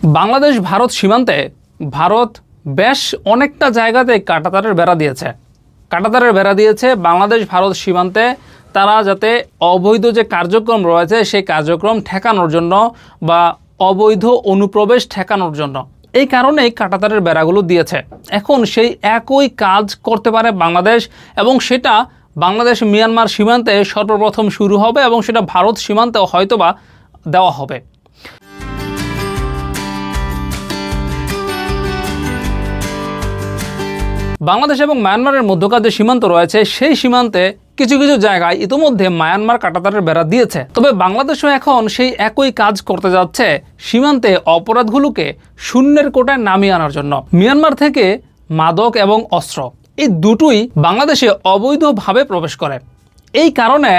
বাংলাদেশ ভারত সীমান্তে ভারত বেশ অনেকটা জায়গাতে কাঁটাতারের বেড়া দিয়েছে। কাঁটাতারের বেড়া দিয়েছে বাংলাদেশ ভারত সীমান্তে, তারা যাতে অবৈধ যে কার্যক্রম রয়েছে সেই কার্যক্রম ঠেকানোর জন্য বা অবৈধ অনুপ্রবেশ ঠেকানোর জন্য, এই কারণেই কাঁটাতারের বেড়াগুলো দিয়েছে। এখন সেই একই কাজ করতে পারে বাংলাদেশ, এবং সেটা বাংলাদেশ মিয়ানমার সীমান্তে সর্বপ্রথম শুরু হবে এবং সেটা ভারত সীমান্তেও হয়তোবা দেওয়া হবে। বাংলাদেশ এবং মায়ানমারের মধ্যকার যে সীমান্ত রয়েছে সেই সীমান্তে কিছু কিছু জায়গায় ইতিমধ্যে মায়ানমার কাঁটাতারের বেড়া দিয়েছে। তবে বাংলাদেশও এখন সেই একই কাজ করতে যাচ্ছে সীমান্তে অপরাধগুলোকে শূন্যের কোটায় নামিয়ে আনার জন্য। মিয়ানমার থেকে মাদক এবং অস্ত্র এই দুটোই বাংলাদেশে অবৈধভাবে প্রবেশ করে। এই কারণে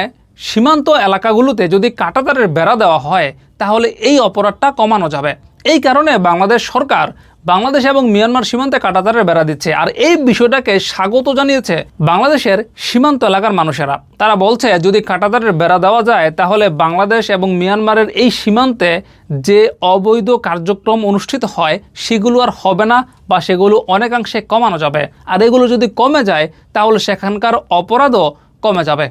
সীমান্ত এলাকাগুলোতে যদি কাঁটাতারের বেড়া দেওয়া হয় তাহলে এই অপরাধটা কমানো যাবে। এই কারণে বাংলাদেশ সরকার বাংলাদেশ এবং মিয়ানমার সীমান্তে কাঁটাতারের বেড়া দিচ্ছে। আর এই বিষয়টাকে স্বাগত জানিয়েছে বাংলাদেশের সীমান্ত এলাকার মানুষেরা। তারা বলছে যদি কাঁটাতারের বেড়া দেওয়া যায় তাহলে বাংলাদেশ এবং মিয়ানমারের এই সীমান্তে যে অবৈধ কার্যক্রম অনুষ্ঠিত হয় সেগুলো আর হবে না, বা সেগুলো অনেকাংশে কমানো যাবে। আর এগুলো যদি কমে যায় তাহলে সেখানকার অপরাধও কমে যাবে।